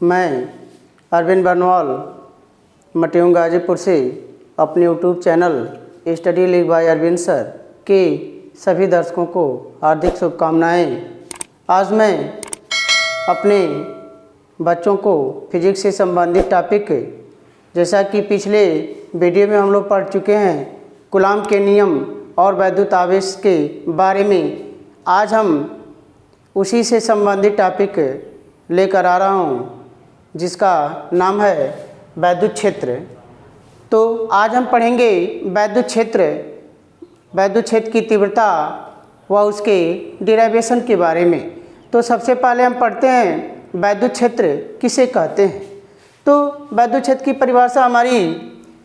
मैं अरविंद बर्नवाल मटियूं गाजीपुर से अपने YouTube channel study league by Arvind sir के सभी दर्शकों को हार्दिक शुभकामनाएं। आज मैं अपने बच्चों को फिजिक्स से संबंधित टॉपिक, जैसा कि पिछले वीडियो में हम लोग पढ़ चुके हैं कूलॉम के नियम और वैद्युत आवेश के बारे में, आज हम उसी से संबंधित टॉपिक लेकर आ रहा हूँ जिसका नाम है वैद्युत क्षेत्र। तो आज हम पढ़ेंगे वैद्युत क्षेत्र की तीव्रता व उसके डिराइवेशन के बारे में। तो सबसे पहले हम पढ़ते हैं वैद्युत क्षेत्र किसे कहते हैं। तो वैद्युत क्षेत्र की परिभाषा हमारी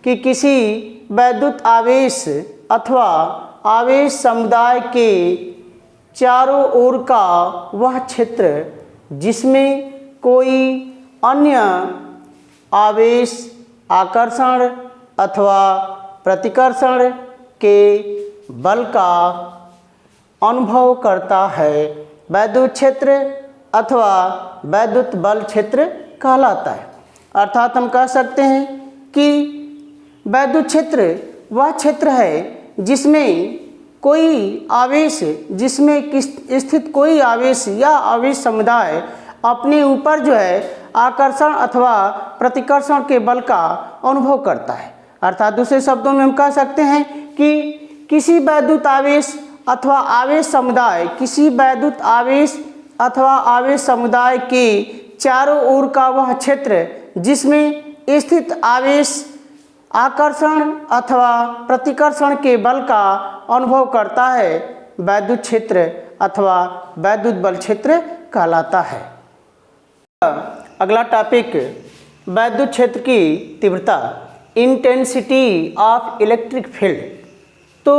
कि किसी वैद्युत आवेश अथवा आवेश समुदाय के चारों ओर का वह क्षेत्र जिसमें कोई अन्य आवेश आकर्षण अथवा प्रतिकर्षण के बल का अनुभव करता है, वैद्युत क्षेत्र अथवा वैद्युत बल क्षेत्र कहलाता है। अर्थात हम कह सकते हैं कि वैद्युत क्षेत्र वह क्षेत्र है जिसमें कोई आवेश, जिसमें स्थित कोई आवेश या आवेश समुदाय अपने ऊपर जो है आकर्षण अथवा प्रतिकर्षण के बल का अनुभव करता है। अर्थात दूसरे शब्दों में हम कह सकते हैं कि किसी वैद्युत आवेश अथवा आवेश समुदाय, किसी वैद्युत आवेश अथवा आवेश समुदाय के चारों ओर का वह क्षेत्र जिसमें स्थित आवेश आकर्षण अथवा प्रतिकर्षण के बल का अनुभव करता है, वैद्युत क्षेत्र अथवा वैद्युत बल क्षेत्र कहलाता है। अगला टॉपिक वैद्युत क्षेत्र की तीव्रता, इंटेंसिटी ऑफ इलेक्ट्रिक फील्ड। तो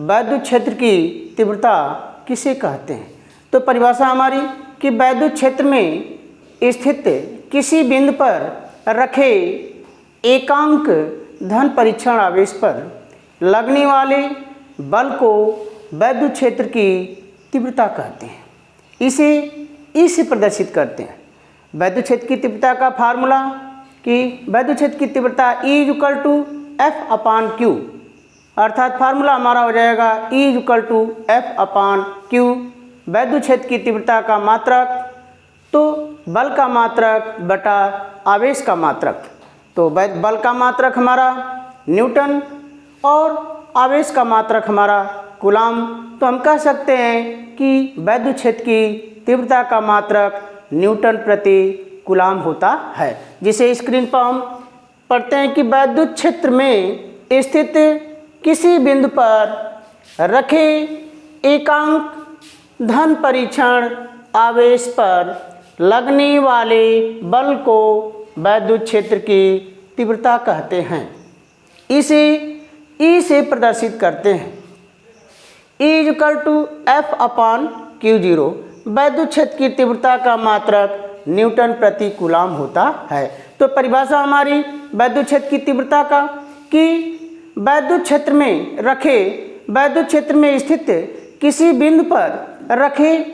वैद्युत क्षेत्र की तीव्रता किसे कहते हैं। तो परिभाषा हमारी कि वैद्युत क्षेत्र में स्थित किसी बिंदु पर रखे एकांक धन परीक्षण आवेश पर लगने वाले बल को वैद्युत क्षेत्र की तीव्रता कहते हैं। इसे ई से प्रदर्शित करते हैं। वैद्युत क्षेत्र की तीव्रता का फार्मूला कि वैद्युत क्षेत्र की तीव्रता E=F/Q, अर्थात फार्मूला हमारा हो जाएगा E=F/Q। वैद्युत क्षेत्र की तीव्रता का मात्रक तो बल का मात्रक बटा आवेश का मात्रक। तो बल का मात्रक हमारा न्यूटन और आवेश का मात्रक हमारा कूलॉम। तो हम कह सकते हैं कि वैद्युत क्षेत्र की तीव्रता का मात्रक न्यूटन प्रति कूलॉम होता है, जिसे स्क्रीन पर हम पढ़ते हैं कि वैद्युत क्षेत्र में स्थित किसी बिंदु पर रखे एकांक धन परीक्षण आवेश पर लगने वाले बल को वैद्युत क्षेत्र की तीव्रता कहते हैं। इसे ई से प्रदर्शित करते हैं। E=F/Q0, वैद्युत क्षेत्र की तीव्रता का मात्रक न्यूटन प्रति कूलॉम होता है। तो परिभाषा हमारी वैद्युत क्षेत्र की तीव्रता का कि वैद्युत क्षेत्र में स्थित किसी बिंदु पर रखे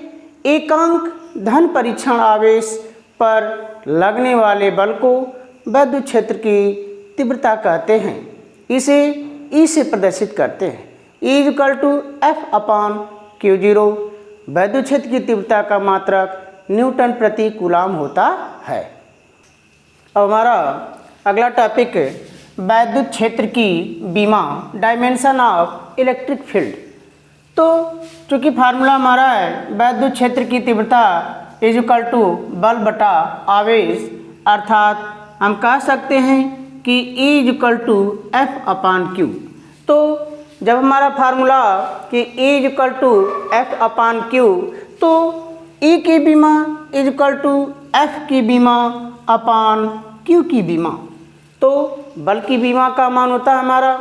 एकांक धन परीक्षण आवेश पर लगने वाले बल को वैद्युत क्षेत्र की तीव्रता कहते हैं। इसे ई से प्रदर्शित करते हैं। E=F/Q0, वैद्युत क्षेत्र की तीव्रता का मात्रक न्यूटन प्रति कूलॉम होता है। अब हमारा अगला टॉपिक वैद्युत क्षेत्र की बीमा, डायमेंशन ऑफ इलेक्ट्रिक फील्ड। तो चूँकि फार्मूला हमारा है वैद्युत क्षेत्र की तीव्रता बल बटा आवेश, अर्थात हम कह सकते हैं कि E=F/Q। तो जब हमारा फार्मूला कि E=F/Q, तो E की बीमा F की बीमा अपान Q की बीमा। तो बल की बीमा का मान होता है हमारा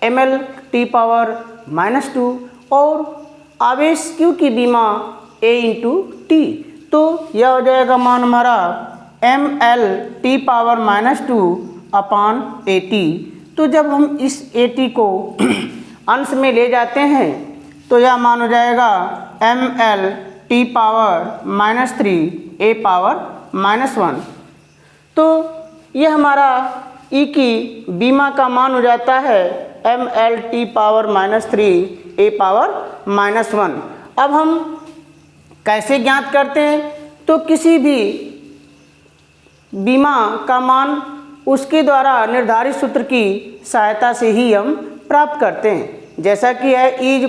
mL/T⁻⁻2 और आवेश Q की बीमा A/T। तो यह हो जाएगा मान हमारा mL/T⁻⁻2 अपान AT। तो जब हम इस AT को अंश में ले जाते हैं तो यह मान हो जाएगा mL/T⁻³ A⁻⁻1 तो ये हमारा E की बीमा का मान हो जाता है mLT⁻³ A⁻⁻1। अब हम कैसे ज्ञात करते हैं? तो किसी भी बीमा का मान उसके द्वारा निर्धारित सूत्र की सहायता से ही हम प्राप्त करते हैं। जैसा कि है E =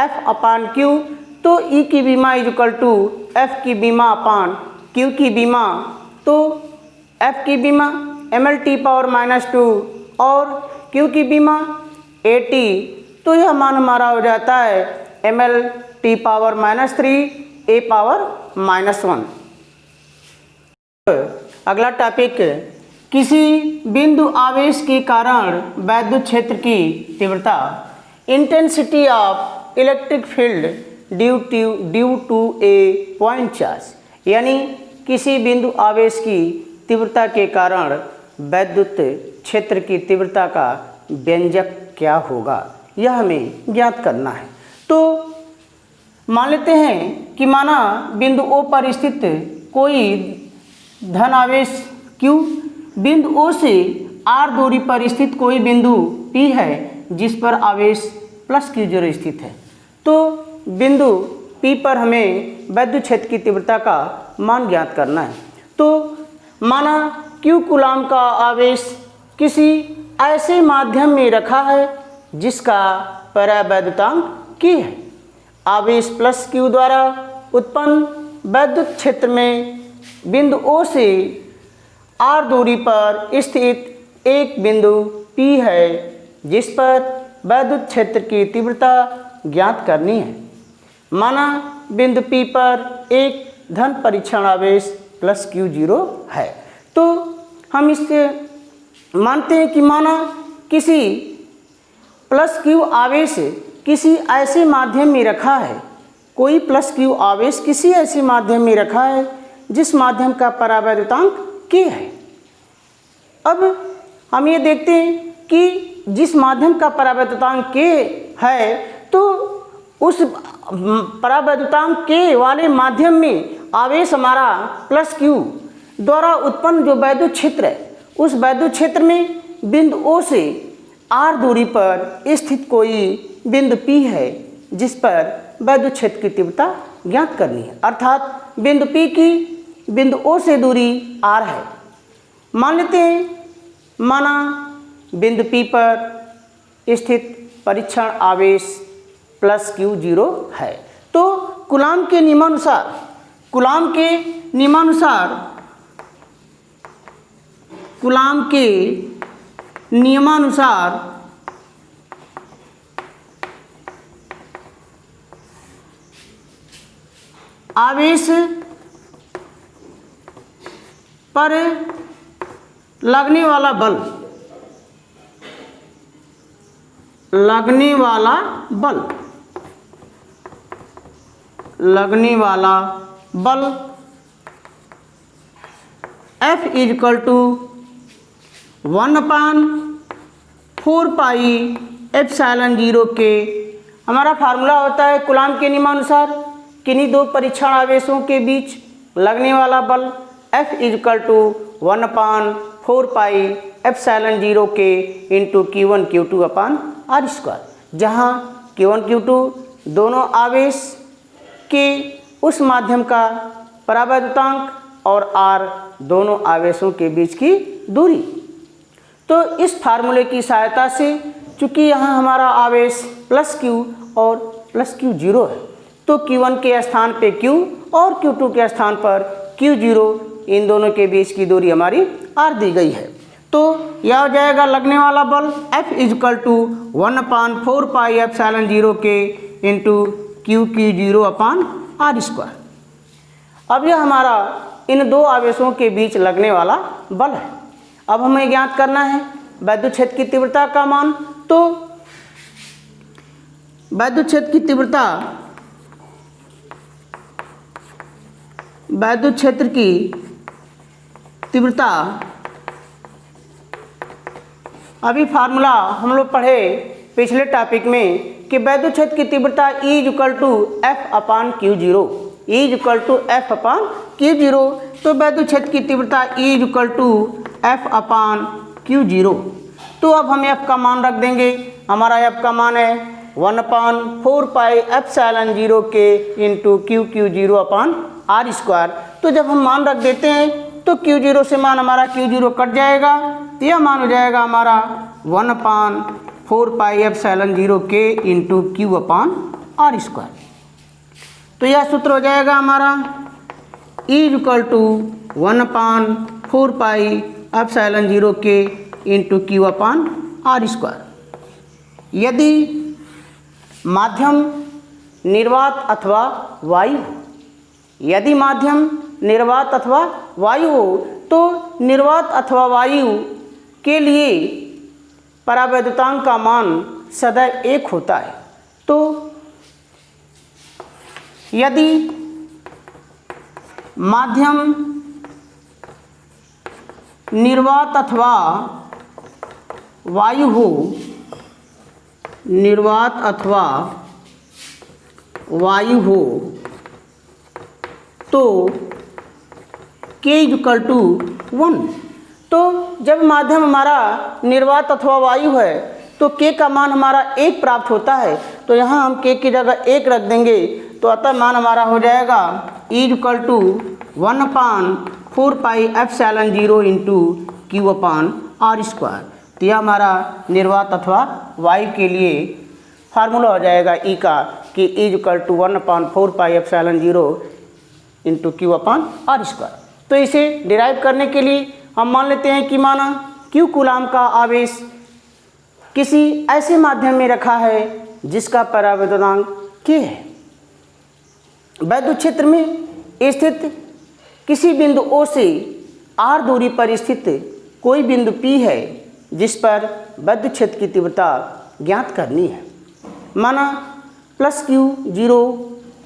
F/Q, तो E की बीमा = F की बीमा अपान Q की बीमा। तो F की बीमा mLT⁻² और Q की बीमा AT, तो यह मान हमारा हो जाता है mLT⁻³ A⁻⁻1। अगला टॉपिक, किसी बिंदु आवेश के कारण वैद्युत क्षेत्र की तीव्रता, intensity of electric field due to a point charge, यानी किसी बिंदु आवेश की तीव्रता के कारण वैद्युत क्षेत्र की तीव्रता का व्यंजक क्या होगा, यह हमें ज्ञात करना है। तो मान लेते हैं कि माना बिंदु O पर स्थित कोई धन आवेश Q बिंदु O से R दूरी पर स्थित कोई बिंदु P है जिस पर आवेश +Q0 स्थित है। तो बिंदु P पर हमें वैद्युत क्षेत्र की तीव्रता का मान ज्ञात करना है। तो माना Q कूलाम का आवेश किसी ऐसे माध्यम में रखा है जिसका परावैद्युतांक K है। आवेश +Q द्वारा उत्पन्न वैद्युत क्षेत्र में बिंदु O से R दूरी पर स्थित एक बिंदु P है जिस पर वैद्युत क्षेत्र की तीव्रता ज्ञात करनी है। माना बिंदु P पर एक धन परीक्षण आवेश +Q0 है। तो हम इससे मानते हैं कि माना किसी +Q आवेश किसी ऐसे माध्यम में रखा है, कोई +Q आवेश किसी ऐसे माध्यम में रखा है जिस माध्यम का परावैद्युतांक K है। अब हम ये देखते हैं कि जिस माध्यम का परावैद्युतांक K है, तो उस परावैद्युतांक K वाले माध्यम में आवेश हमारा +Q द्वारा उत्पन्न जो वैद्युत क्षेत्र है, उस वैद्युत क्षेत्र में बिंदु O से R दूरी पर स्थित कोई बिंदु P है जिस पर वैद्युत क्षेत्र की तीव्रता ज्ञात करनी है। अर्थात बिंदु P की बिंदु O से दूरी R है। मान लेते हैं माना बिंदु P पर स्थित परीक्षण आवेश +Q0 है। तो कूलाम के नियमानुसार आवेश पर लगने वाला बल F = 1/4πε0 के। हमारा फार्मूला होता है कूलाम के नियमानुसार किन्हीं दो परीक्षण आवेशों के बीच लगने वाला बल F = 1/4πε0 के इंटू Q1 Q2/R², जहाँ Q1 Q2 दोनों आवेश के उस माध्यम का परावैद्युतांक और R दोनों आवेशों के बीच की दूरी। तो इस फार्मूले की सहायता से, चूँकि यहाँ हमारा आवेश +Q और +Q0 है, तो Q1 के स्थान पे Q और Q2 के स्थान पर Q0, इन दोनों के बीच की दूरी हमारी R दी गई है। तो यह हो जाएगा लगने वाला बल F = 1/4πε0 के इंटू Q0/R²। अब यह हमारा इन दो आवेशों के बीच लगने वाला बल है। अब हमें ज्ञात करना है वैद्युत क्षेत्र की तीव्रता का मान। तो वैद्युत क्षेत्र की तीव्रता अभी फार्मूला हम लोग पढ़े पिछले टॉपिक में कि वैद्युत क्षेत्र की तीव्रता E = F/Q0, E is equal to F upon Q zero. तो वैद्युत क्षेत्र की तीव्रता E is equal to F upon Q zero. तो अब हम एफ का मान रख देंगे। हमारा एफ का मान है 1/4πε0 के into Q zero upon are square. तो जब हम मान रख देते हैं तो क्यू जीरो से मान हमारा क्यू जीरो कट जाएगा, तो यह मान हो जाएगा हमारा 1/4πε0 के into Q upon are square. तो यह सूत्र हो जाएगा हमारा E इज इक्वल टू 1/4πε0 के into Q upon are square. यदि माध्यम निर्वात अथवा वायु, यदि माध्यम निर्वात अथवा वायु हो तो निर्वात अथवा वायु के लिए परावैद्युतांक का मान सदैव 1 होता है। तो यदि माध्यम निर्वात अथवा वायु हो, निर्वात अथवा वायु हो तो K इक्वल टू 1। तो जब माध्यम हमारा निर्वात अथवा वायु है तो K का मान हमारा 1 प्राप्त होता है। तो यहाँ हम K की जगह 1 रख देंगे, तो अतः मान हमारा हो जाएगा E equal to 1/4πε0 into Q upon are square. तो यह हमारा निर्वात अथवा वायु के लिए फार्मूला हो जाएगा E का कि E equal to 1/4πε0 into Q upon are square. तो इसे डिराइव करने के लिए हम मान लेते हैं कि माना क्यू कूलाम का आवेश किसी ऐसे माध्यम में रखा है जिसका परावैद्युतांक K है। वैद्युत क्षेत्र में स्थित किसी बिंदु O से R दूरी पर स्थित कोई बिंदु P है जिस पर वैद्युत क्षेत्र की तीव्रता ज्ञात करनी है। माना +Q0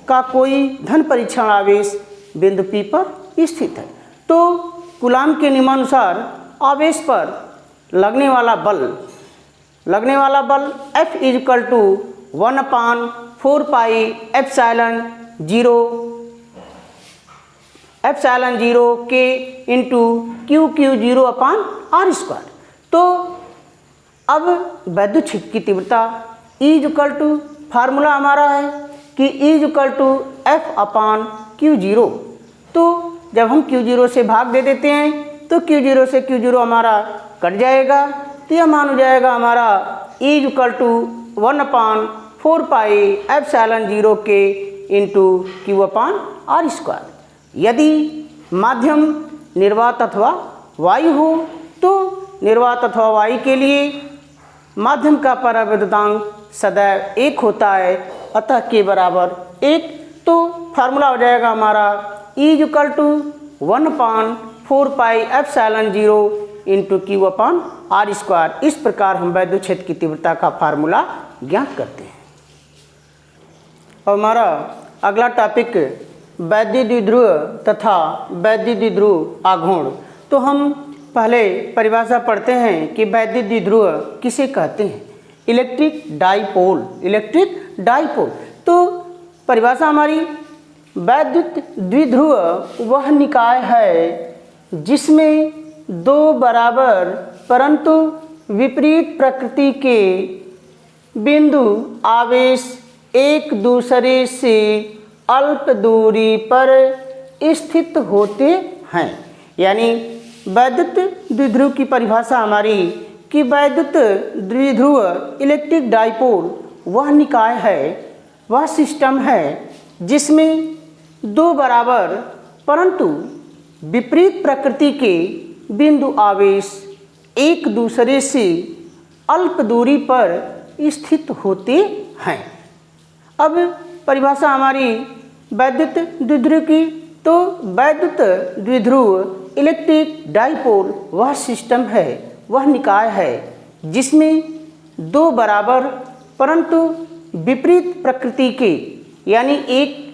का कोई धन परीक्षण आवेश बिंदु P पर स्थित है। तो कूलाम के नियमानुसार आवेश पर लगने वाला बल F इज इक्वल टू 1/4πε0 के इंटू क्यू0 अपान आर स्क्वायर। तो अब वैद्युत क्षेत्र की तीव्रता E is equal to, formula हमारा है कि E is equal to F upon क्यू0। तो जब हम क्यू0 से भाग दे देते हैं तो क्यू0 से क्यू0 हमारा कट जाएगा, तो यह मान हो जाएगा हमारा E इज इक्वल टू 1/4πε0 के into Q upon are square. यदि माध्यम निर्वात अथवा वायु हो तो निर्वात अथवा वायु के लिए माध्यम का परावैद्युतांक सदैव 1 होता है, अतः के बराबर 1। तो फार्मूला हो जाएगा हमारा E is equal to 1/4πε0 into Q upon are square. इस प्रकार हम वैद्युत क्षेत्र की तीव्रता का फार्मूला ज्ञात करते हैं। और हमारा अगला टॉपिक वैद्युत द्विध्रुव तथा वैद्युत द्विध्रुव आघूर्ण। तो हम पहले परिभाषा पढ़ते हैं कि वैद्युत द्विध्रुव किसे कहते हैं। Electric dipole. तो परिभाषा हमारी, वैद्युत द्विध्रुव वह निकाय है जिसमें दो बराबर परंतु विपरीत प्रकृति के बिंदु आवेश एक दूसरे से अल्प दूरी पर स्थित होते हैं। यानी वैद्युत द्विध्रुव की परिभाषा हमारी कि वैद्युत द्विध्रुव इलेक्ट्रिक डाइपोल वह निकाय है, वह सिस्टम है जिसमें दो बराबर परंतु विपरीत प्रकृति के बिंदु आवेश एक दूसरे से अल्प दूरी पर स्थित होते हैं। अब परिभाषा हमारी वैद्युत द्विध्रुव की, तो वैद्युत द्विध्रुव इलेक्ट्रिक डाइपोल वह सिस्टम है, वह निकाय है जिसमें दो बराबर परंतु विपरीत प्रकृति के, यानी एक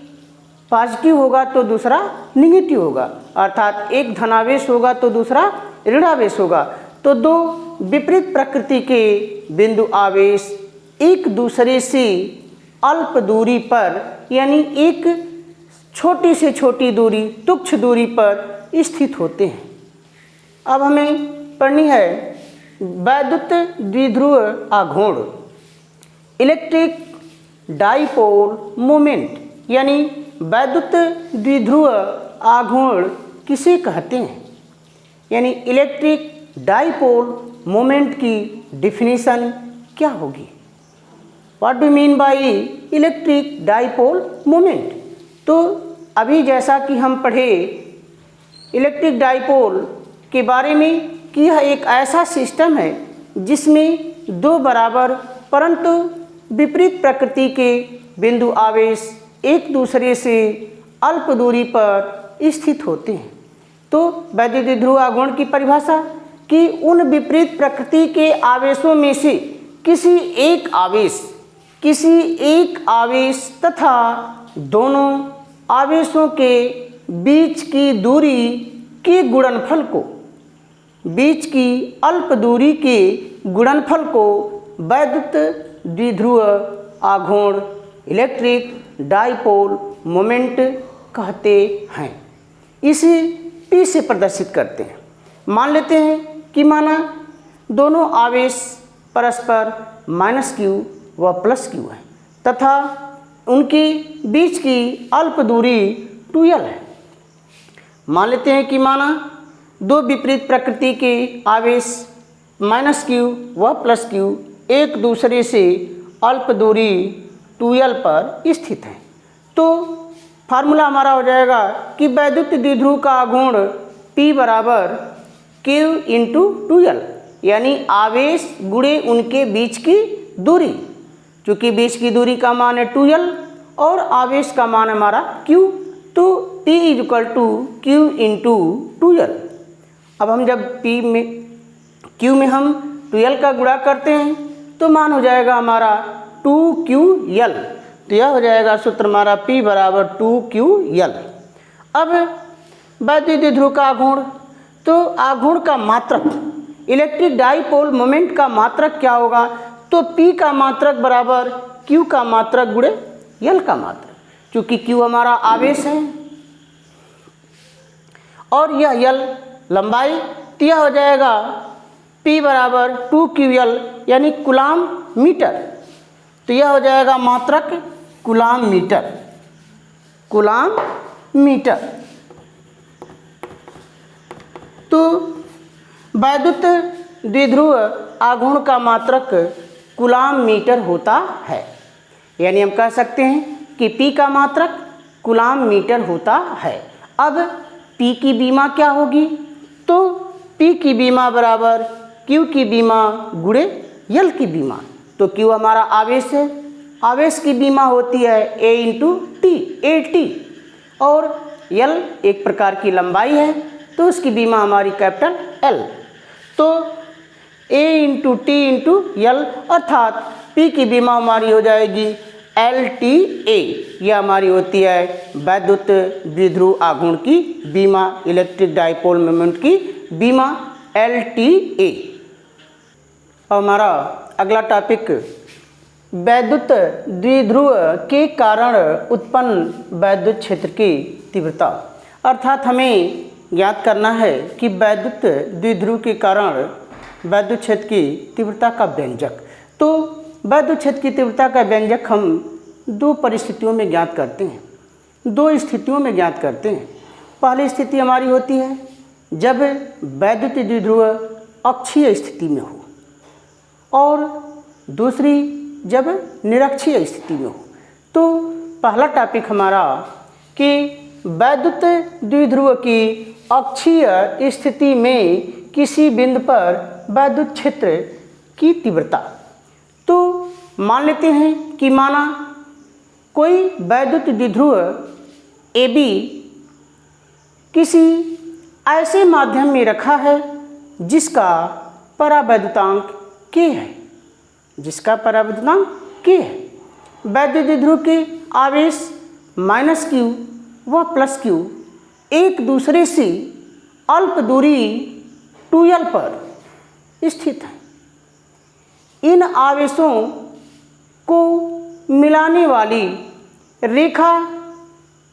पॉजिटिव होगा तो दूसरा निगेटिव होगा, अर्थात एक धनावेश होगा तो दूसरा ऋणावेश होगा। तो दो विपरीत प्रकृति के बिंदु आवेश एक दूसरे से अल्प दूरी पर, यानी एक छोटी से छोटी दूरी तुच्छ दूरी पर स्थित होते हैं। अब हमें पढ़नी है वैद्युत द्विध्रुव आघूर्ण, इलेक्ट्रिक डाइपोल मोमेंट, यानी वैद्युत द्विध्रुव आघूर्ण किसे कहते हैं, यानी इलेक्ट्रिक डाइपोल मोमेंट की डिफिनीशन क्या होगी। What do mean by electric dipole moment. तो अभी जैसा कि हम पढ़े इलेक्ट्रिक डाइपोल के बारे में कि यह एक ऐसा सिस्टम है जिसमें दो बराबर परंतु विपरीत प्रकृति के बिंदु आवेश एक दूसरे से अल्प दूरी पर स्थित होते हैं। तो वैद्युत द्विध्रुव आघूर्ण की परिभाषा कि उन विपरीत प्रकृति के आवेशों में से किसी एक आवेश तथा दोनों आवेशों के बीच की दूरी के गुणनफल को, बीच की अल्प दूरी के गुणनफल को वैद्युत द्विध्रुव आघूर्ण, इलेक्ट्रिक डाइपोल मोमेंट कहते हैं। इसे P से प्रदर्शित करते हैं। मान लेते हैं कि माना दोनों आवेश परस्पर -q व +q है तथा उनके बीच की अल्प दूरी 2l है। मान लेते हैं कि माना दो विपरीत प्रकृति के आवेश -q व +q एक दूसरे से अल्प दूरी 2l पर स्थित हैं। तो फार्मूला हमारा हो जाएगा कि वैद्युत द्विध्रुव का आघूर्ण P बराबर Q × 2l, यानी आवेश गुणे उनके बीच की दूरी। चूँकि बीच की दूरी का मान है 2l और आवेश का मान हमारा Q, तो P = Q × 2l। अब हम जब Q में हम 2l का गुणा करते हैं तो मान हो जाएगा हमारा 2QL। तो यह हो जाएगा सूत्र हमारा P बराबर 2QL। अब वैद्युत द्विध्रुव का आघूर्ण, तो आघूर्ण का मात्रक इलेक्ट्रिक डाइपोल मोमेंट का मात्रक क्या होगा, तो P का मात्रक बराबर Q का मात्रक गुणे L का मात्रक। चूँकि Q हमारा आवेश है और यह L लंबाई, तो यह हो जाएगा P बराबर 2QL यानी कूलाम मीटर। तो यह हो जाएगा मात्रक कूलाम मीटर। तो वैद्युत द्विध्रुव आघूर्ण का मात्रक कूलाम मीटर होता है, यानी हम कह सकते हैं कि P का मात्रक कूलाम मीटर होता है। अब P की बीमा क्या होगी, तो P की बीमा बराबर Q की बीमा गुणे L की बीमा। तो Q हमारा आवेश है, आवेश की बीमा होती है A × T, और L एक प्रकार की लंबाई है तो उसकी बीमा हमारी कैपिटल L। तो A × T × L अर्थात P की बीमा हमारी हो जाएगी LTA। यह हमारी होती है वैद्युत द्विध्रुव आघूर्ण की बीमा, इलेक्ट्रिक डाइपोल मोमेंट की बीमा LTA। और हमारा अगला टॉपिक वैद्युत द्विध्रुव के कारण उत्पन्न वैद्युत क्षेत्र की तीव्रता, अर्थात हमें ज्ञात करना है कि वैद्युत द्विध्रुव के कारण वैद्युत क्षेत्र की तीव्रता का व्यंजक। तो वैद्युत क्षेत्र की तीव्रता का व्यंजक हम दो परिस्थितियों में ज्ञात करते हैं, दो स्थितियों में ज्ञात करते हैं। पहली स्थिति हमारी होती है जब वैद्युत द्विध्रुव अक्षीय स्थिति में हो, और दूसरी जब निरक्षीय स्थिति में हो। तो पहला टॉपिक हमारा कि वैद्युत द्विध्रुव की अक्षीय स्थिति में किसी बिंदु पर वैद्युत क्षेत्र की तीव्रता। तो मान लेते हैं कि माना कोई वैद्युत द्विध्रुव AB किसी ऐसे माध्यम में रखा है जिसका परावैद्युतांक K है, वैद्युत द्विध्रुव के आवेश -q व +q एक दूसरे से अल्प दूरी 2l पर स्थित है। इन आवेशों को मिलाने वाली रेखा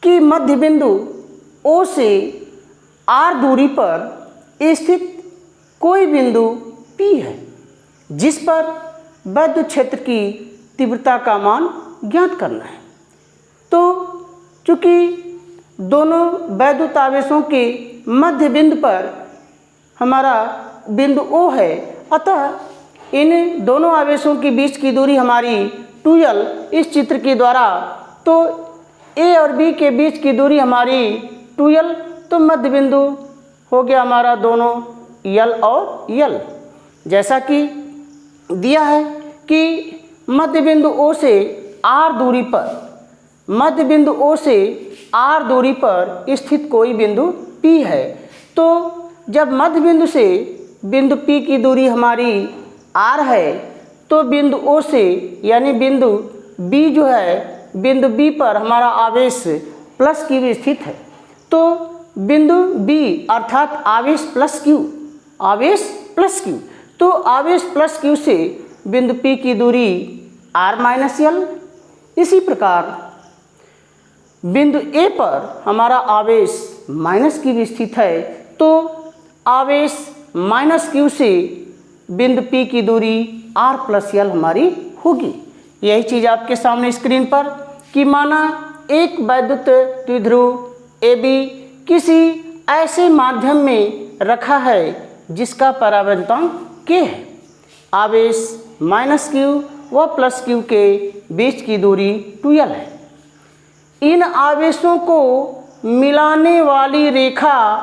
कि मध्य बिंदु O से R दूरी पर स्थित कोई बिंदु P है जिस पर वैद्युत क्षेत्र की तीव्रता का मान ज्ञात करना है। तो चूंकि दोनों वैद्युत आवेशों के मध्य बिंदु पर हमारा बिंदु O है, अतः इन दोनों आवेशों के बीच की दूरी हमारी 2L इस चित्र के द्वारा, तो A और B के बीच की दूरी हमारी 2L, तो मध्य बिंदु हो गया हमारा दोनों L और L। जैसा कि दिया है कि मध्य बिंदु O से R दूरी पर, मध्य बिंदु O से R दूरी पर स्थित कोई बिंदु P है, तो जब मध्य बिंदु से बिंदु P की दूरी हमारी R है, तो बिंदु O से यानी बिंदु B जो है, बिंदु B पर हमारा आवेश प्लस Q स्थित है। तो बिंदु B अर्थात आवेश प्लस Q, आवेश प्लस Q, तो आवेश प्लस Q से बिंदु P की दूरी R माइनस L। इसी प्रकार बिंदु A पर हमारा आवेश माइनस Q स्थित है, तो आवेश माइनस Q से बिंदु P की दूरी R प्लस L हमारी होगी। यही चीज़ आपके सामने स्क्रीन पर कि माना एक वैद्युत द्विध्रुव AB किसी ऐसे माध्यम में रखा है जिसका परावर्तनांक K है। आवेश माइनस Q व प्लस Q के बीच की दूरी 2L है। इन आवेशों को मिलाने वाली रेखा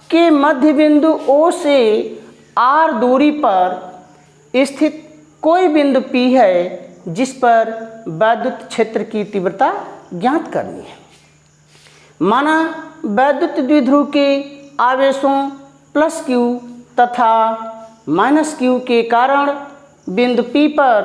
के मध्य बिंदु O से R दूरी पर स्थित कोई बिंदु P है जिस पर वैद्युत क्षेत्र की तीव्रता ज्ञात करनी है। माना वैद्युत द्विध्रुव के आवेशों प्लस Q तथा माइनस Q के कारण बिंदु P पर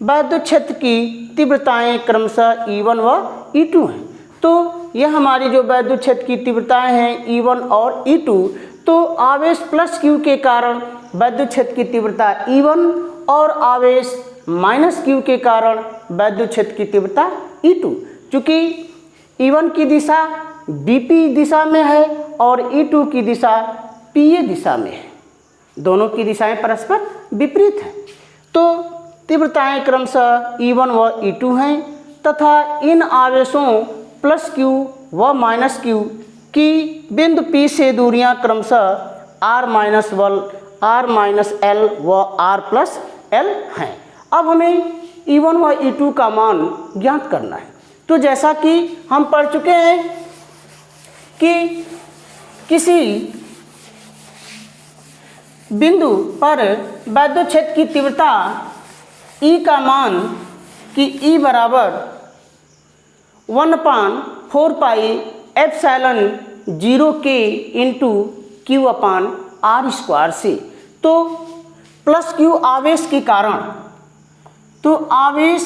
वैद्युत क्षेत्र की तीव्रताएं क्रमशः E1 व E2 हैं। तो यह हमारी जो वैद्युत क्षेत्र की तीव्रताएं हैं E1 और E2, तो आवेश प्लस Q के कारण वैद्युत क्षेत्र की तीव्रता E1 और आवेश माइनस Q के कारण वैद्युत क्षेत्र की तीव्रता E2। चूँकि E1 की दिशा BP दिशा में है और E2 की दिशा PA दिशा में है, दोनों की दिशाएं परस्पर विपरीत हैं। तो तीव्रताएं क्रमशः E1 व E2 हैं तथा इन आवेशों प्लस Q व माइनस Q की बिंदु P से दूरियां क्रमशः R माइनस L व R प्लस L हैं। अब हमें E1 व E2 का मान ज्ञात करना है। तो जैसा कि हम पढ़ चुके हैं कि किसी बिंदु पर वैद्युत क्षेत्र की तीव्रता E का मान कि E बराबर 1/4 pi epsilon 0K into Q upon R square से, तो प्लस Q आवेश के कारण, तो आवेश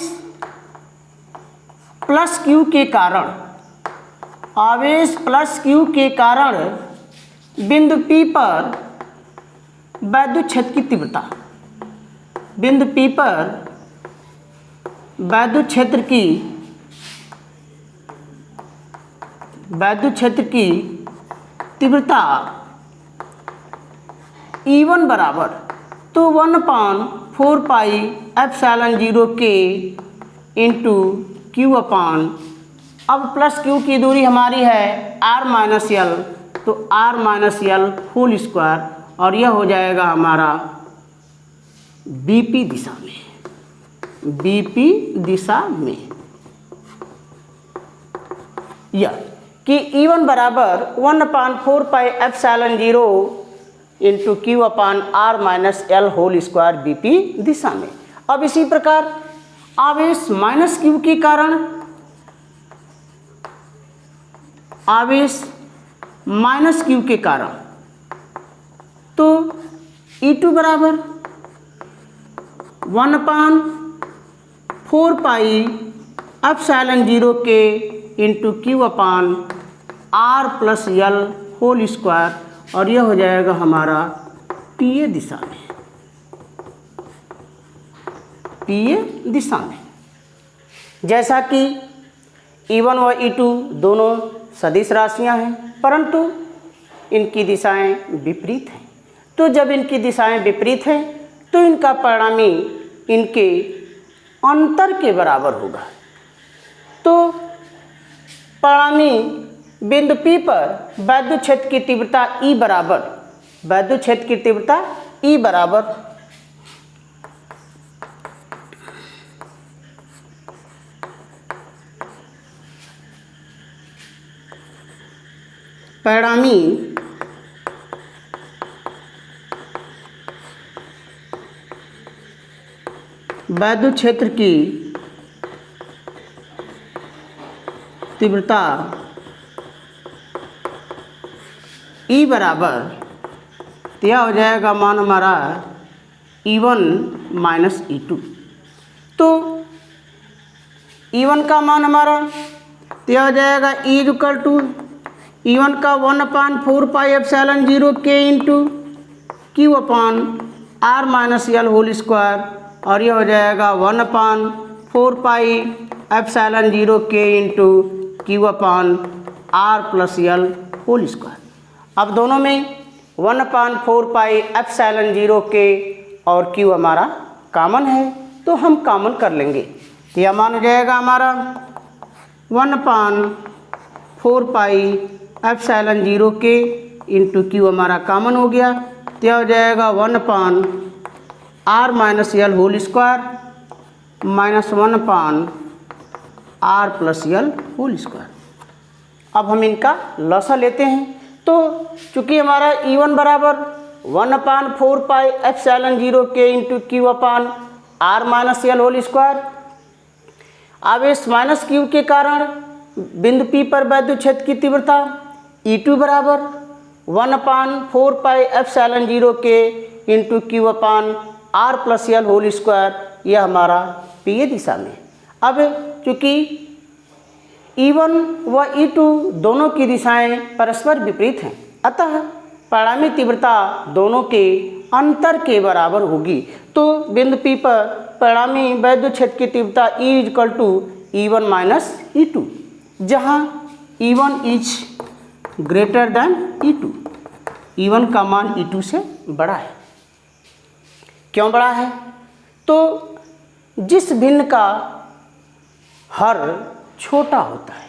प्लस Q के कारण, आवेश प्लस Q के कारण बिंदु P पर वैद्युत क्षेत्र की तीव्रता, बिंदु P पर वैद्युत क्षेत्र की तीव्रता E1 बराबर, तो 1/4 pi epsilon 0K into Q upon, अब प्लस Q की दूरी हमारी है R माइनस L, तो R minus L whole square, और यह हो जाएगा हमारा BP दिशा में, BP दिशा में यह कि E1 बराबर 1/4 pi epsilon 0 into Q upon R minus L whole square BP दिशा में। अब इसी प्रकार आवेश माइनस Q के कारण, आवेश माइनस Q के कारण, तो E2 बराबर 1/4 pi epsilon 0K into Q upon R plus L whole square, और यह हो जाएगा हमारा PA दिशा में, PA दिशा में। जैसा कि E1 व E2 दोनों सदिश राशियां हैं, परंतु इनकी दिशाएं विपरीत हैं। तो जब इनकी दिशाएं विपरीत हैं तो इनका परिणामी इनके अंतर के बराबर होगा। तो परिणामी बिंदु P पर वैद्युत क्षेत्र की तीव्रता E बराबर, वैद्युत क्षेत्र की तीव्रता E बराबर परिणामी वैद्युत क्षेत्र की तीव्रता E बराबर, यह हो जाएगा मान हमारा E1 माइनस E2। तो E1 का मान हमारा यह हो जाएगा E इक्वल टू E1 का 1/4 pi epsilon 0 K into Q upon R minus L whole square, और यह हो जाएगा 1/4 pi epsilon 0 K into Q upon R plus L whole square. अब दोनों में 1/4 पाई एप्सिलॉन 0 K और Q हमारा कॉमन है, तो हम कॉमन कर लेंगे। तो यह मान हो जाएगा हमारा 1/4 pi epsilon 0 K into Q हमारा कॉमन हो गया, तो यह हो जाएगा 1/R minus L whole square minus 1/R plus L whole square. अब हम इनका लसा लेते हैं। तो चूँकि हमारा E1 बराबर 1/4 pi epsilon 0 K into Q upon R minus L whole square, आवेश माइनस Q के कारण बिंदु P पर वैद्युत क्षेत्र की तीव्रता E2 बराबर 1/4 pi epsilon 0 K into Q upon R plus L whole square, यह हमारा P दिशा में। अब चूँकि E1 व E2 दोनों की दिशाएं परस्पर विपरीत हैं, अतः परिणामी तीव्रता दोनों के अंतर के बराबर होगी। तो बिंदु P पर परिणामी वैद्युत क्षेत्र की तीव्रता E equal to E1 minus E2, जहाँ E1 is greater than E2। E1 का मान E2 से बड़ा है। क्यों बड़ा है? तो जिस भिन्न का हर छोटा होता है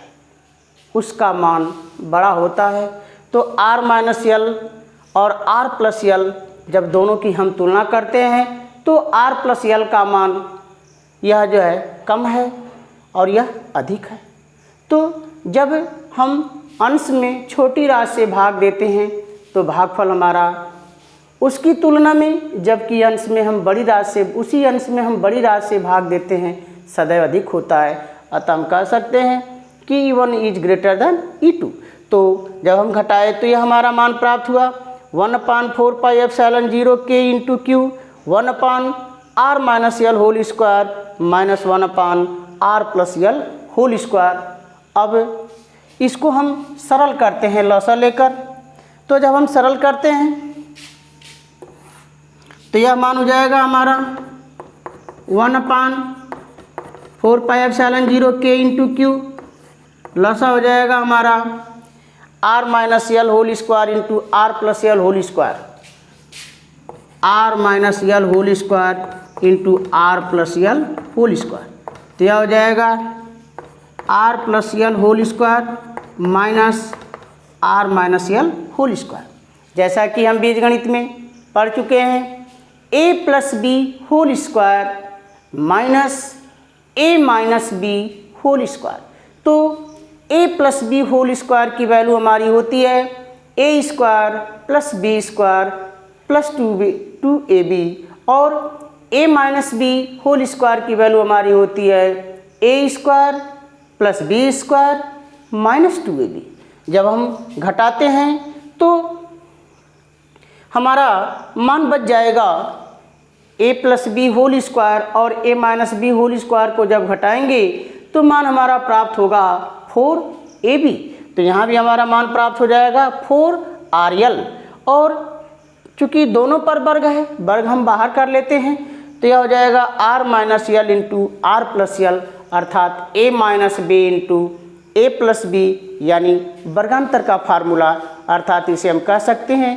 उसका मान बड़ा होता है। तो R माइनस L और R प्लस L जब दोनों की हम तुलना करते हैं तो R प्लस L का मान यह जो है कम है और यह अधिक है। तो जब हम अंश में छोटी राशि से भाग देते हैं तो भागफल हमारा उसकी तुलना में, जबकि अंश में हम बड़ी राशि से, उसी अंश में हम बड़ी राशि से भाग देते हैं, सदैव अधिक होता है। अतः हम कह सकते हैं कि E1 is greater than E2। तो जब हम घटाए तो यह हमारा मान प्राप्त हुआ 1/4 pi epsilon 0 K into Q 1/R minus L whole square minus 1/R plus L whole square. अब इसको हम सरल करते हैं लसा लेकर। तो जब हम सरल करते हैं तो यह मान हो जाएगा हमारा 1/4 pi epsilon 0 K into Q, लसा हो जाएगा हमारा R minus L whole square into R plus L whole square, R minus L whole square into R plus L whole square. तो यह हो जाएगा R plus L whole square minus R minus L whole square. जैसा कि हम बीजगणित में पढ़ चुके हैं, A plus B whole square minus A minus B whole square. तो A plus B whole square की वैल्यू हमारी होती है A square plus B square plus 2AB, और A minus B whole square की वैल्यू हमारी होती है A square plus B square minus 2AB। जब हम घटाते हैं तो हमारा मान बच जाएगा A plus B whole square, और A minus B whole square को जब घटाएंगे तो मान हमारा प्राप्त होगा 4AB। तो यहाँ भी हमारा मान प्राप्त हो जाएगा 4RL, और चूँकि दोनों पर वर्ग है, वर्ग हम बाहर कर लेते हैं, तो यह हो जाएगा R minus L into R plus L, अर्थात A minus B into A plus B यानी वर्गांतर का फार्मूला, अर्थात इसे हम कह सकते हैं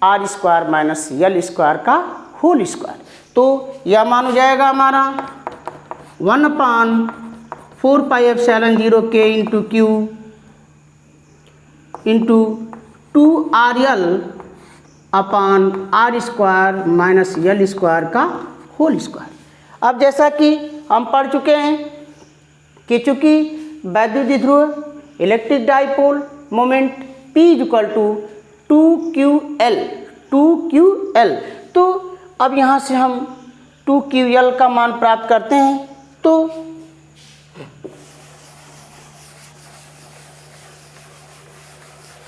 R square minus L square का होल स्क्वायर। तो यह मान हो जाएगा हमारा 1/4 पाई एप्सिलॉन 0 के into Q into 2RL upon are square minus L square का होल स्क्वायर। अब जैसा कि हम पढ़ चुके हैं कि चूँकि वैद्युत द्विध्रुव electric dipole moment P equal to 2QL, तो अब यहाँ से हम 2QL का मान प्राप्त करते हैं।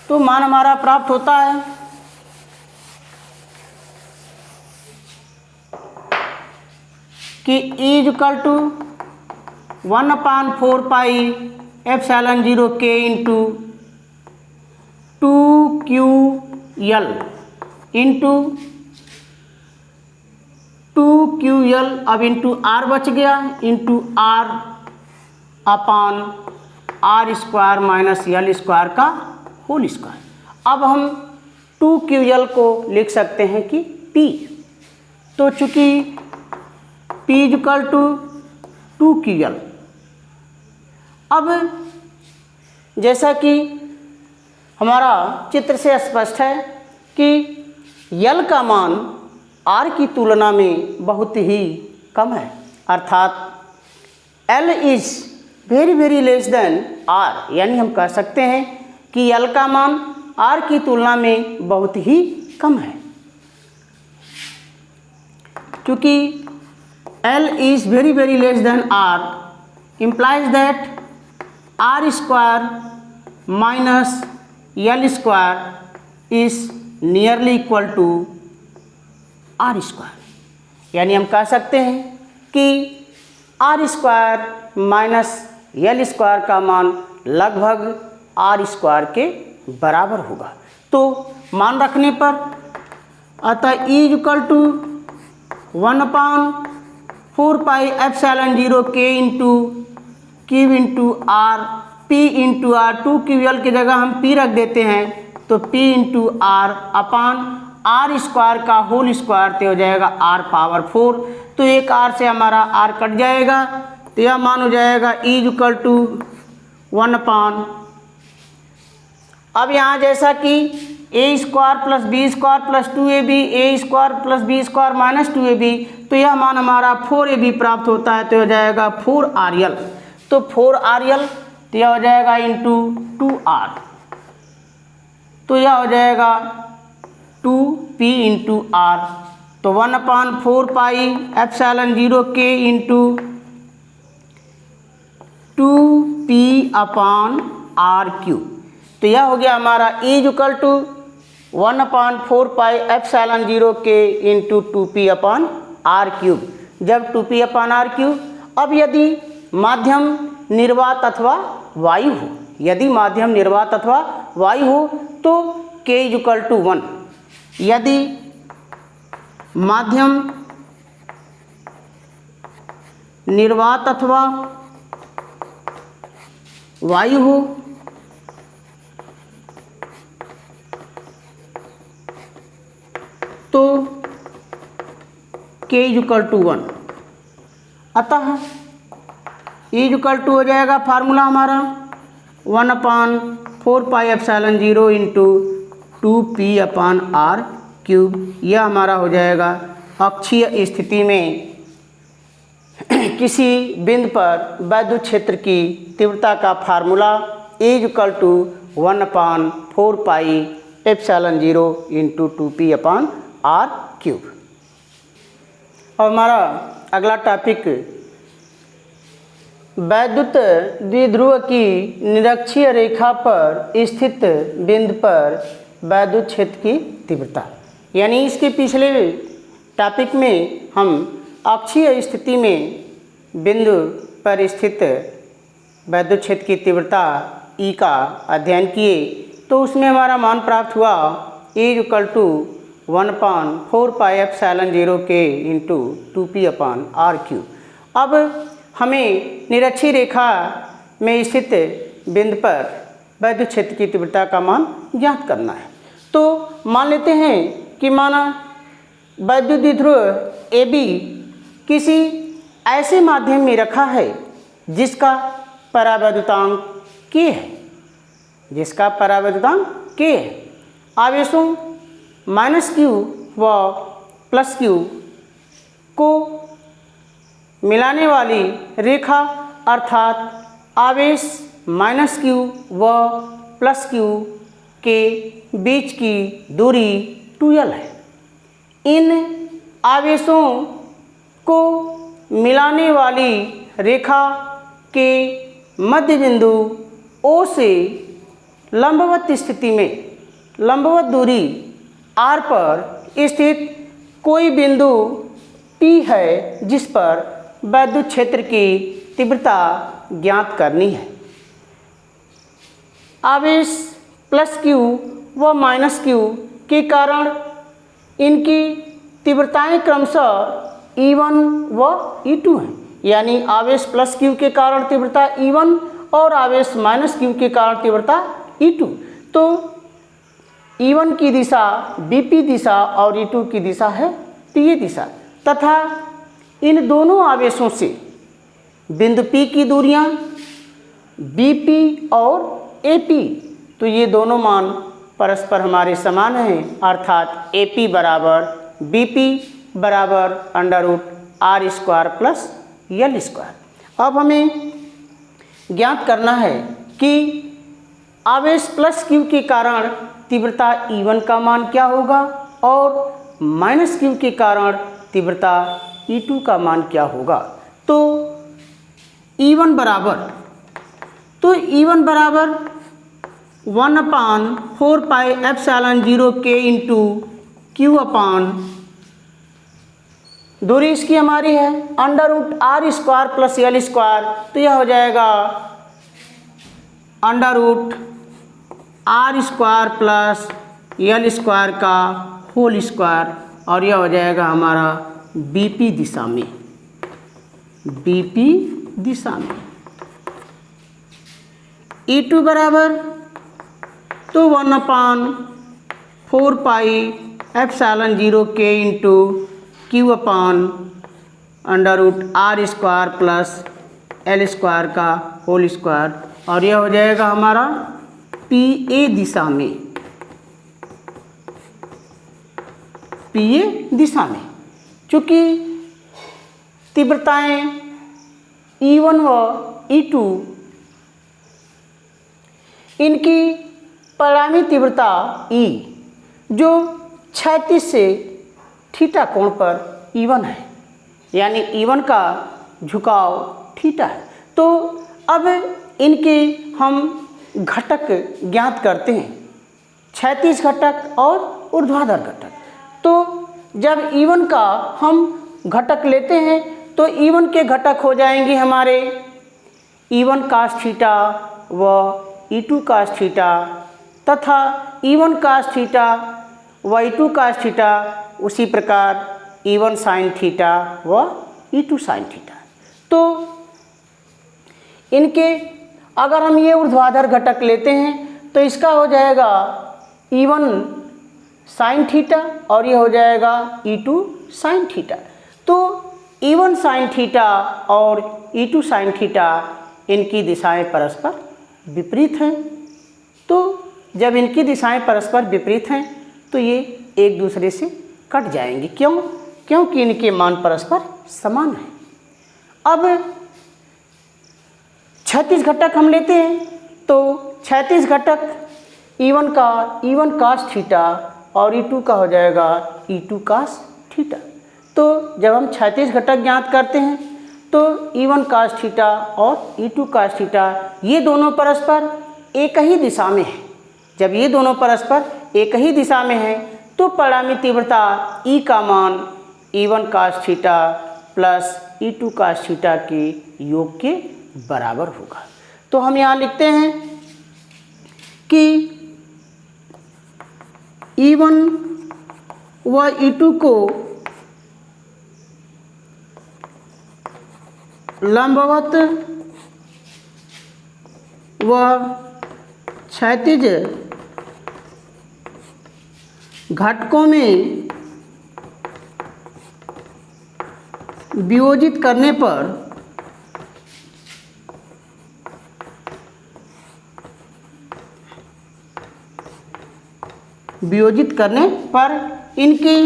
तो मान हमारा प्राप्त होता है कि E equal to 1/4 pi epsilon 0 के इंटू 2QL इंटू 2QL, अब इंटू R बच गया, into R upon are square minus L square का होल स्क्वायर। अब हम 2QL को लिख सकते हैं कि P, तो चूँकि P इक्वल टू 2QL, अब जैसा कि हमारा चित्र से स्पष्ट है कि यल का मान R की तुलना में बहुत ही कम है, अर्थात L is very very less then R, यानी हम कह सकते हैं कि L का मान R की तुलना में बहुत ही कम है। क्योंकि L is very very less than R implies that R square minus L square is nearly equal to R square, यानी हम कह सकते हैं कि R square minus L square का मान लगभग R स्क्वायर के बराबर होगा। तो मान रखने पर अतः E equal to 1/4 pi epsilon 0 के into Q into R, P into R, 2QL की जगह हम P रख देते हैं, तो P into R upon are square का होल स्क्वायर, तो हो जाएगा R पावर 4, तो एक R से हमारा R कट जाएगा, तो यह मान हो जाएगा E इक्वल टू 1/, अब यहाँ जैसा कि A square plus B square plus 2AB, A square plus B square minus 2AB, तो यह मान हमारा 4AB प्राप्त होता है, तो हो जाएगा 4RL, तो 4RL, तो यह हो जाएगा इंटू 2R, तो यह हो जाएगा 2P इंटू R, तो 1/4 पाई एप्सिलॉन 0 के into 2P upon R cube, तो यह हो गया हमारा E equal to 1/4 pi epsilon 0 के into 2P upon R cube, जब 2P अपान R क्यूब। अब यदि माध्यम निर्वात अथवा वायु हो, यदि माध्यम निर्वात अथवा वायु हो तो K इक्वल टू 1, यदि माध्यम निर्वात अथवा वायु हो तो K इक्वल टू 1, अतः E इक्वल टू हो जाएगा फार्मूला हमारा 1/4 pi epsilon 0 into 2P upon R cube, यह हमारा हो जाएगा अक्षीय स्थिति में किसी बिंदु पर वैद्युत क्षेत्र की तीव्रता का formula E equal to 1/4 pi epsilon 0 into 2P upon R cube. और हमारा अगला टॉपिक वैद्युत द्विध्रुव की निरक्षीय रेखा पर स्थित बिंदु पर वैद्युत क्षेत्र की तीव्रता, यानी इसके पिछले टॉपिक में हम अक्षीय स्थिति में बिंदु पर स्थित वैद्युत क्षेत्र की तीव्रता E का अध्ययन किए, तो उसमें हमारा मान प्राप्त हुआ E equal to 1/4 pi epsilon 0 के into 2P upon R cube. अब हमें निरक्षीय रेखा में स्थित बिंदु पर वैद्युत क्षेत्र की तीव्रता का मान ज्ञात करना है। तो मान लेते हैं कि माना वैद्युत द्विध्रुव AB किसी ऐसे माध्यम में रखा है जिसका परावैद्युतांक K है, जिसका परावैद्युतांक K है। आवेशों -Q व +Q को मिलाने वाली रेखा अर्थात आवेश -Q व +Q के बीच की दूरी 2L है। इन आवेशों को मिलाने वाली रेखा के मध्य बिंदु O से लंबवत स्थिति में लंबवत दूरी R पर स्थित कोई बिंदु P है जिस पर वैद्युत क्षेत्र की तीव्रता ज्ञात करनी है। आवेश +Q व -Q के कारण इनकी तीव्रताएं क्रमशः E1 व E2 हैं, यानी आवेश +Q के कारण तीव्रता E1 और आवेश -Q के कारण तीव्रता E2। तो E1 की दिशा BP दिशा और E2 की दिशा है PA दिशा, तथा इन दोनों आवेशों से बिंदु P की दूरियां BP और AP, तो ये दोनों मान परस्पर हमारे समान हैं, अर्थात AP बराबर BP बराबर √R² प्लस L²। अब हमें ज्ञात करना है कि आवेश +Q के कारण तीव्रता E1 का मान क्या होगा और -Q के कारण तीव्रता E2 का मान क्या होगा। तो E1 बराबर 1/4πε0 K इंटू Q/, दूरी इसकी हमारी है √R² प्लस L², तो यह हो जाएगा √R² प्लस L² का होल स्क्वायर, और यह हो जाएगा हमारा BP दिशा में, BP दिशा में। E2 बराबर तो 1/4πε0 K into Q/, √R² plus L² का होल स्क्वायर, और यह हो जाएगा हमारा PA दिशा में, PA दिशा में। चूँकि तीव्रताएं E1 व E2 इनकी परिणामी तीव्रता E जो क्षैतिज से थीटा कोण पर E1 है, यानी E1 का झुकाव थीटा है। तो अब इनके हम घटक ज्ञात करते हैं, क्षैतिज घटक और ऊर्ध्वाधर घटक। तो जब E1 का हम घटक लेते हैं तो E1 के घटक हो जाएंगे हमारे E1 cos थीटा व E2 cos थीटा, तथा E1 cos थीटा व E2 cos थीटा, उसी प्रकार E1 sin थीटा व E2 sin थीटा। तो इनके अगर हम ये ऊर्ध्वाधर घटक लेते हैं तो इसका हो जाएगा E1 sin थीटा और ये हो जाएगा E2 sin थीटा। तो E1 sin थीटा और E2 sin थीटा इनकी दिशाएं परस्पर विपरीत हैं। तो जब इनकी दिशाएं परस्पर विपरीत हैं तो ये एक दूसरे से कट जाएंगे। क्यों? क्योंकि इनके मान परस्पर समान हैं। अब क्षैतिज घटक हम लेते हैं तो क्षैतिज घटक E1 का E1 cos थीटा और E2 का हो जाएगा E2 cos थीटा। तो जब हम क्षैतिज घटक ज्ञात करते हैं तो E1 cos थीटा और E2 cos थीटा ये दोनों परस्पर एक ही दिशा में हैं। जब ये दोनों परस्पर एक ही दिशा में हैं तो परिणामी तीव्रता E का मान E1 cos theta plus E2 cos theta के योग के बराबर होगा। तो हम यहाँ लिखते हैं कि E1 व E2 को लंबवत व क्षैतिज घटकों में वियोजित करने पर इनकी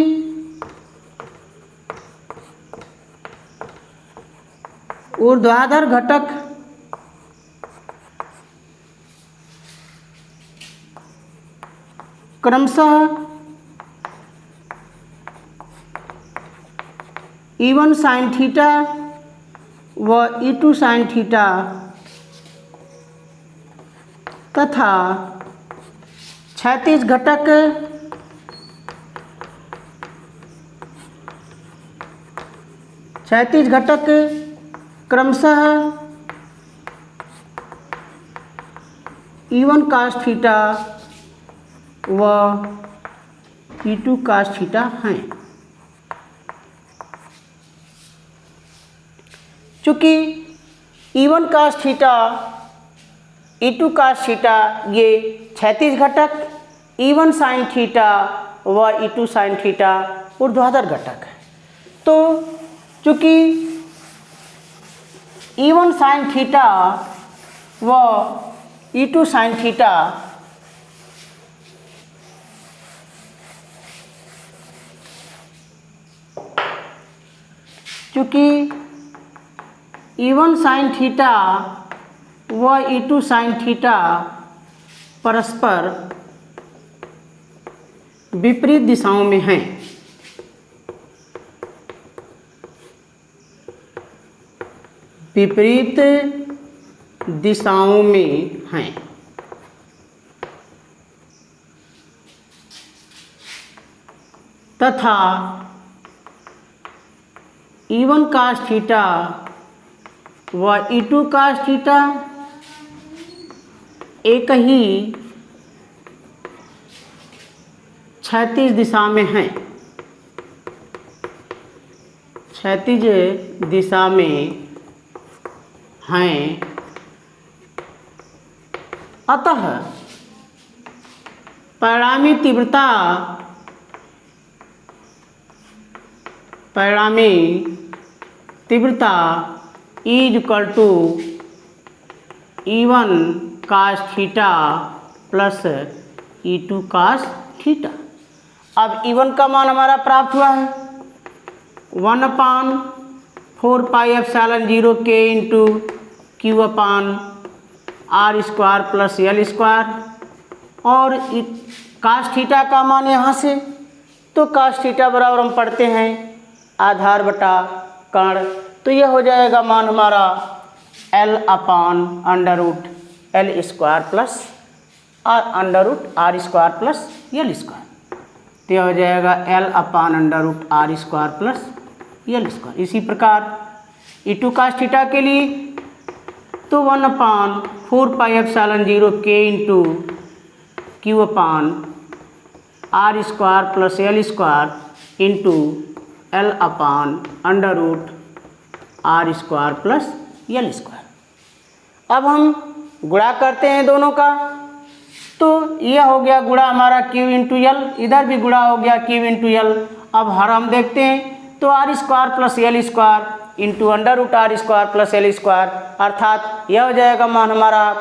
ऊर्ध्वाधर घटक क्रमशः E1 sin थीटा व E2 sin थीटा तथा क्षैतिज घटक क्रमशः E1 cos थीटा व E2 cos थीटा हैं। चूँकि E1 cos theta E2 cos theta ये क्षैतिज घटक, E1 sin थीटा व E2 sin थीटा ऊर्ध्वाधर घटक है। तो चूँकि E1 sin थीटा व E2 sin थीटा चूँकि E1 sin थीटा व E2 sin थीटा परस्पर विपरीत दिशाओं में हैं, तथा E1 cos थीटा व E2 cos थीटा एक ही क्षैतिज दिशा में हैं, अतः परिणामी तीव्रता is equal to E1 cos theta plus E2 cos theta. अब E1 का मान हमारा प्राप्त हुआ है 1/4πε0 K into Q upon R square plus L square, और cos थीटा का मान यहाँ से, तो cos थीटा बराबर हम पढ़ते हैं आधार बटा कर्ण, तो यह हो जाएगा मान हमारा L upon under root L square plus under root R square plus L square, तो यह हो जाएगा L upon under root R square plus L square. इसी प्रकार E2 cos थीटा के लिए तो 1/4πε0 K into Q upon R square plus L square into L upon under root R square plus L square. अब हम गुणा करते हैं दोनों का, तो यह हो गया गुणा हमारा Q इंटू L, इधर भी गुणा हो गया Q इंटू L। अब हर हम देखते हैं तो R square plus L square into under root R square plus L square, अर्थात यह हो जाएगा मान हमारा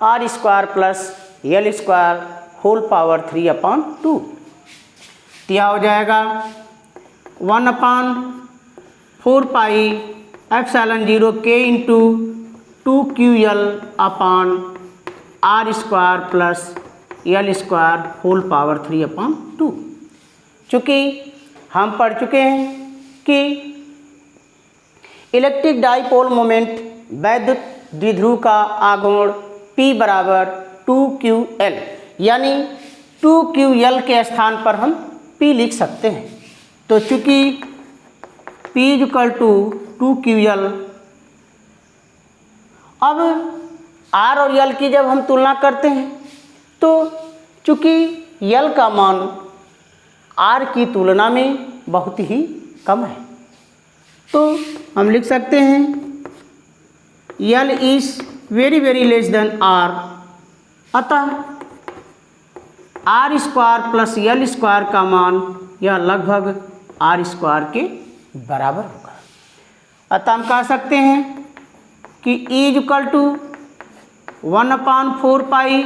R square plus L square whole power 3/2। तो यह हो जाएगा 1/4πε0 K into 2QL upon R square plus L square whole power 3/2। चूँकि हम पढ़ चुके हैं कि इलेक्ट्रिक डाइपोल मोमेंट वैद्युत द्विध्रुव का आघूर्ण P बराबर 2QL, यानी 2QL के स्थान पर हम P लिख सकते हैं। तो चूँकि P इक्वल टू 2QL, अब R और L की जब हम तुलना करते हैं तो चूँकि L का मान R की तुलना में बहुत ही कम है, तो हम लिख सकते हैं L is very less than R, अतः R square plus L square का मान यह लगभग आर स्क्वायर के बराबर होगा। अतः हम कह सकते हैं कि E is equal to 1/4 pi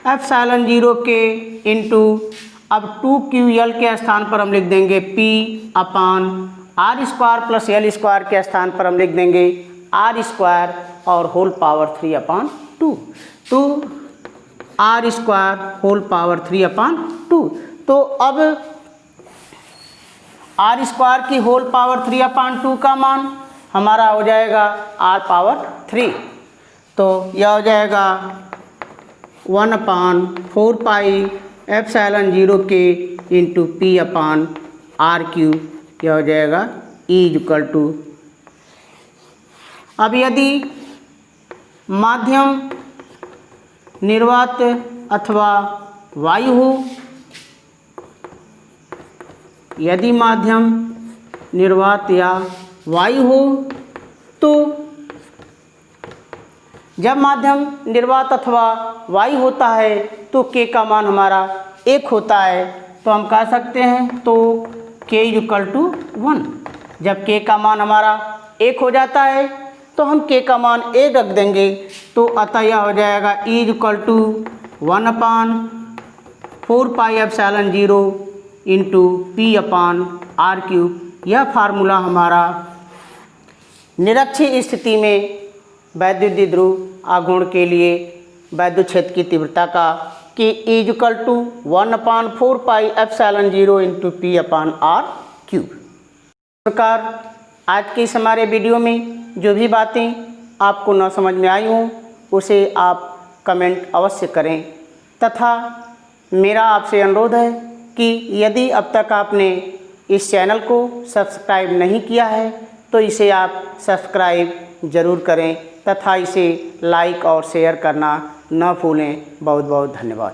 epsilon 0 के इंटू, अब 2QL के स्थान पर हम लिख देंगे P upon are square plus L square के स्थान पर हम लिख देंगे आर स्क्वायर और होल पावर 3/2, तो आर स्क्वायर होल पावर 3/2। तो अब आर स्क्वायर की होल पावर 3/2 का मान हमारा हो जाएगा आर पावर 3, तो यह हो जाएगा 1/4 पाई एप्सिलॉन 0 के into P upon R cube, यह हो जाएगा E इज इक्वल टू। अब यदि माध्यम निर्वात अथवा वायु हो, यदि माध्यम निर्वात या वायु हो, तो जब माध्यम निर्वात अथवा वायु होता है तो K का मान हमारा 1 होता है, तो हम कह सकते हैं तो K इज इक्वल टू 1। जब K का मान हमारा 1 हो जाता है तो हम K का मान 1 रख देंगे, तो अतः यह हो जाएगा E is equal to 1/4 pi epsilon 0 into P upon R cube. यह फार्मूला हमारा निरक्षीय स्थिति में वैद्युत ध्रुव आघूर्ण के लिए वैद्युत क्षेत्र की तीव्रता का कि E is equal to 1/4 pi epsilon 0 into P upon R cube. इस प्रकार आज के इस हमारे वीडियो में जो भी बातें आपको न समझ में आई हों उसे आप कमेंट अवश्य करें, तथा मेरा आपसे अनुरोध है कि यदि अब तक आपने इस चैनल को सब्सक्राइब नहीं किया है तो इसे आप सब्सक्राइब ज़रूर करें, तथा इसे लाइक और शेयर करना न भूलें। बहुत बहुत धन्यवाद।